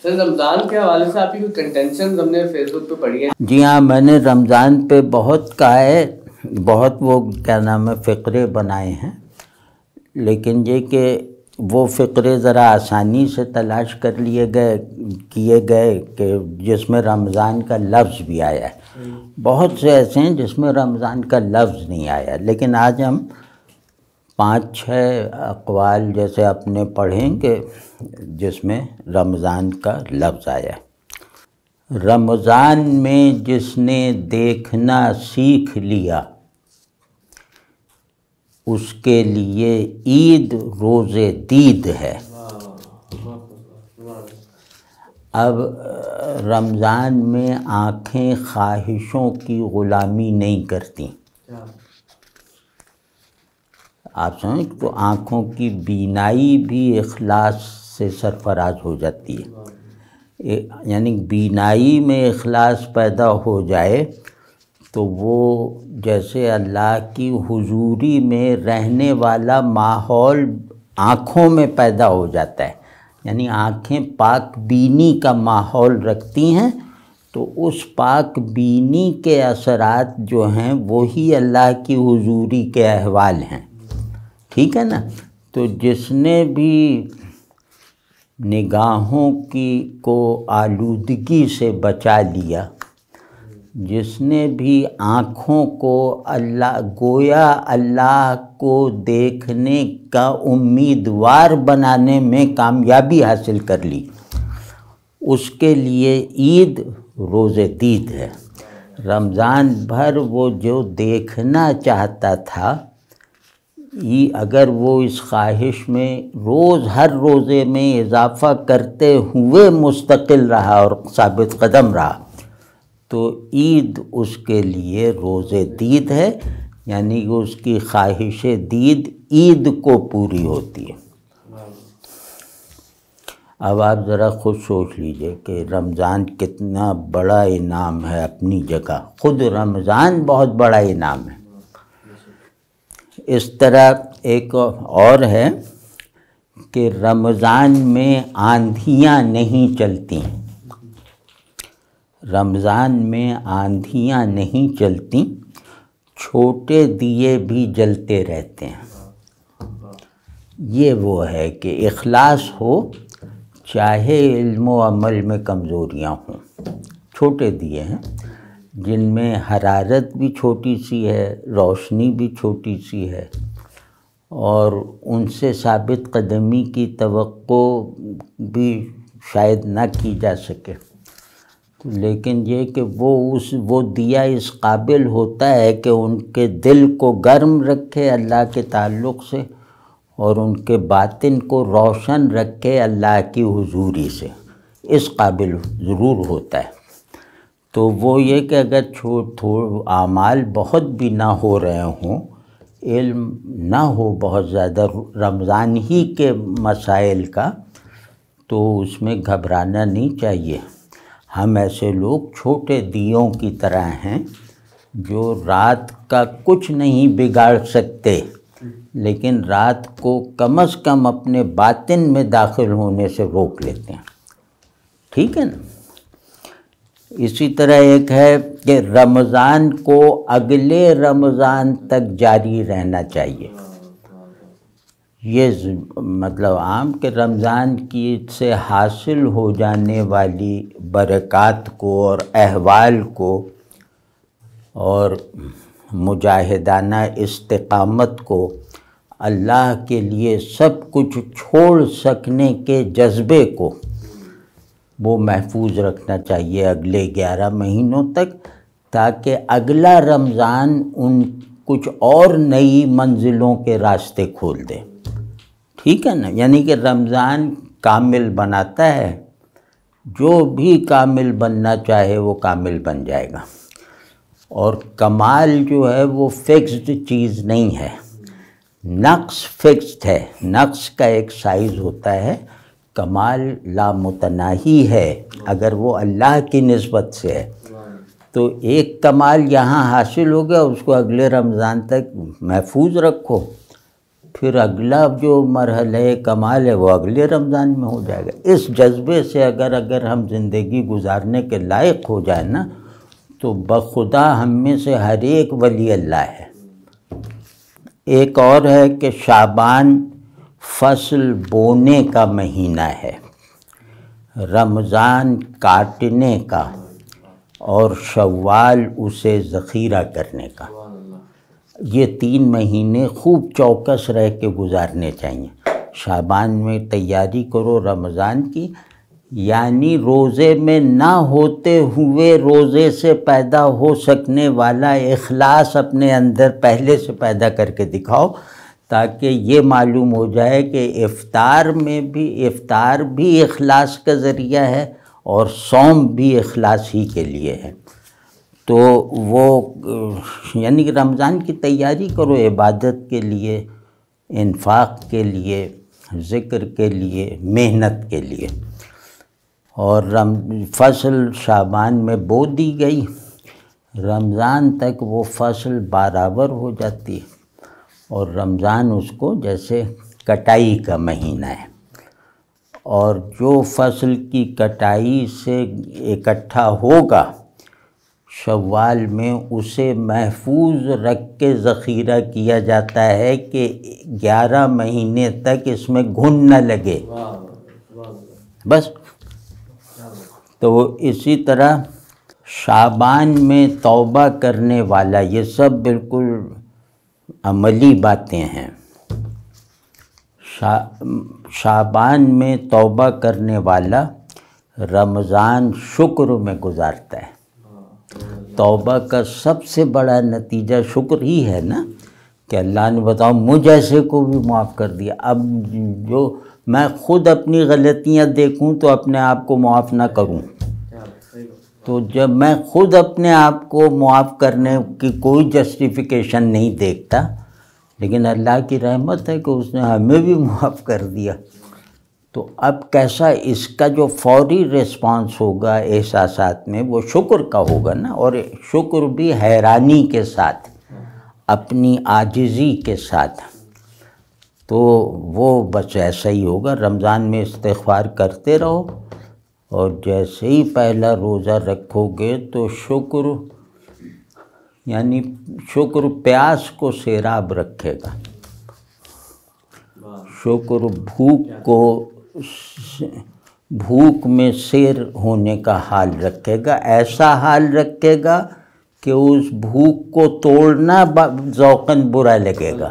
سر رمضان کے حوالے سے آپ کی کوئی کنٹینشن ہم نے فیس بک پہ پڑھی ہے؟ جی ہاں، میں نے رمضان پہ بہت کہا ہے، بہت وہ کیا نام ہے فقرے بنائے ہیں، لیکن یہ کہ وہ فقرے ذرا آسانی سے تلاش کیے گئے کہ جس میں رمضان کا لفظ بھی آیا ہے۔ بہت سے ایسے ہیں جس میں رمضان کا لفظ نہیں آیا، لیکن آج ہم 5-6 اقوال جیسے اپنے پڑھیں کہ جس میں رمضان کا لفظ آیا ہے۔ رمضان میں جس نے دیکھنا سیکھ لیا، اس کے لیے عید روز دید ہے۔ اب رمضان میں آنکھیں خواہشوں کی غلامی نہیں کرتی، آپ سمجھیں تو آنکھوں کی بینائی بھی اخلاص سے سرفراز ہو جاتی ہے، یعنی بینائی میں اخلاص پیدا ہو جائے تو وہ جیسے اللہ کی حضوری میں رہنے والا ماحول آنکھوں میں پیدا ہو جاتا ہے، یعنی آنکھیں پاک بینی کا ماحول رکھتی ہیں، تو اس پاک بینی کے اثرات جو ہیں وہی اللہ کی حضوری کے احوال ہیں، ٹھیک ہے نا۔ تو جس نے بھی نگاہوں کو آلودگی سے بچا لیا، جس نے بھی آنکھوں کو اللہ کو دیکھنے کا امیدوار بنانے میں کامیابی حاصل کر لی، اس کے لیے عید روز دید ہے۔ رمضان بھر وہ جو دیکھنا چاہتا تھا، اگر وہ اس خواہش میں ہر روزے میں اضافہ کرتے ہوئے مستقل رہا اور ثابت قدم رہا، تو عید اس کے لیے روز دید ہے، یعنی اس کی خواہش دید عید کو پوری ہوتی ہے۔ اب آپ ذرا خود سوچ لیجئے کہ رمضان کتنا بڑا انعام ہے اپنی جگہ، خود رمضان بہت بڑا انعام ہے۔ اس طرح ایک اور ہے کہ رمضان میں آندھیاں نہیں چلتی، رمضان میں آندھیاں نہیں چلتی، چھوٹے دیے بھی جلتے رہتے ہیں۔ یہ وہ ہے کہ اخلاص ہو، چاہے علم و عمل میں کمزوریاں ہوں، چھوٹے دیے ہیں جن میں حرارت بھی چھوٹی سی ہے، روشنی بھی چھوٹی سی ہے، اور ان سے ثابت قدمی کی توقع بھی شاید نہ کی جا سکے، لیکن یہ کہ وہ دیا اس قابل ہوتا ہے کہ ان کے دل کو گرم رکھے اللہ کے تعلق سے، اور ان کے باطن کو روشن رکھے اللہ کی حضوری سے، اس قابل ضرور ہوتا ہے۔ تو وہ یہ کہ اگر اعمال بہت بھی نہ ہو رہے ہوں، علم نہ ہو بہت زیادہ رمضان ہی کے مسائل کا، تو اس میں گھبرانا نہیں چاہیے۔ ہم ایسے لوگ چھوٹے دیوں کی طرح ہیں جو رات کا کچھ نہیں بگاڑ سکتے، لیکن رات کو کم از کم اپنے باطن میں داخل ہونے سے روک لیتے ہیں، ٹھیک ہے نا۔ اسی طرح ایک ہے کہ رمضان کو اگلے رمضان تک جاری رہنا چاہیے۔ یہ مطلب عام کہ رمضان کی سے حاصل ہو جانے والی برکات کو اور احوال کو اور مجاہدانہ استقامت کو، اللہ کے لیے سب کچھ چھوڑ سکنے کے جذبے کو وہ محفوظ رکھنا چاہیے اگلے 11 مہینوں تک، تاکہ اگلا رمضان ان کچھ اور نئی منزلوں کے راستے کھول دے، ٹھیک ہے نا۔ یعنی کہ رمضان کامل بناتا ہے، جو بھی کامل بننا چاہے وہ کامل بن جائے گا، اور کمال جو ہے وہ فکسڈ چیز نہیں ہے، نقص فکسڈ ہے، نقص کا ایک سائز ہوتا ہے، کمال لامتناہی ہے اگر وہ اللہ کی نسبت سے ہے۔ تو ایک کمال یہاں حاصل ہو گیا، اس کو اگلے رمضان تک محفوظ رکھو، پھر اگلا جو مرحلہ کمال ہے وہ اگلے رمضان میں ہو جائے گا۔ اس جذبے سے اگر ہم زندگی گزارنے کے لائق ہو جائے نا تو بخدا ہم میں سے ہر ایک ولی اللہ ہے۔ ایک اور ہے کہ شعبان فصل بونے کا مہینہ ہے، رمضان کاٹنے کا، اور شوال اسے ذخیرہ کرنے کا۔ یہ 3 مہینے خوب چوکس رہ کے گزارنے چاہیے۔ شعبان میں تیاری کرو رمضان کی، یعنی روزے میں نہ ہوتے ہوئے روزے سے پیدا ہو سکنے والا اخلاص اپنے اندر پہلے سے پیدا کر کے دکھاؤ، تاکہ یہ معلوم ہو جائے کہ افطار بھی اخلاص کا ذریعہ ہے اور صوم بھی اخلاص ہی کے لیے ہے۔ تو وہ یعنی کہ رمضان کی تیاری کرو عبادت کے لیے، انفاق کے لیے، ذکر کے لیے، محنت کے لیے۔ اور فصل شعبان میں بو دی گئی، رمضان تک وہ فصل برابر ہو جاتی ہے، اور رمضان اس کو جیسے کٹائی کا مہینہ ہے، اور جو فصل کی کٹائی سے اکٹھا ہوگا شوال میں اسے محفوظ رکھ کے ذخیرہ کیا جاتا ہے کہ 11 مہینے تک اس میں گھن نہ لگے بس۔ تو اسی طرح شعبان میں توبہ کرنے والا، یہ سب بالکل عملی باتیں ہیں۔ شعبان میں توبہ کرنے والا رمضان شکر میں گزارتا ہے۔ توبہ کا سب سے بڑا نتیجہ شکر ہی ہے نا، کہ اللہ نے بتاؤ مجھ ایسے کو بھی معاف کر دیا۔ اب جو میں خود اپنی غلطیاں دیکھوں تو اپنے آپ کو معاف نہ کروں، تو جب میں خود اپنے آپ کو معاف کرنے کی کوئی جسٹیفیکیشن نہیں دیکھتا، لیکن اللہ کی رحمت ہے کہ اس نے ہمیں بھی معاف کر دیا، تو اب کیسا اس کا جو فوری ریسپانس ہوگا احساسات میں وہ شکر کا ہوگا نا، اور شکر بھی حیرانی کے ساتھ، اپنی عاجزی کے ساتھ۔ تو وہ بس ایسا ہی ہوگا۔ رمضان میں استغفار کرتے رہو، اور جیسے ہی پہلا روزہ رکھو گے تو شکر پیاس کو سیراب رکھے گا، شکر بھوک میں سیر ہونے کا حال رکھے گا، ایسا حال رکھے گا کہ اس بھوک کو توڑنا ذوقاً برا لگے گا۔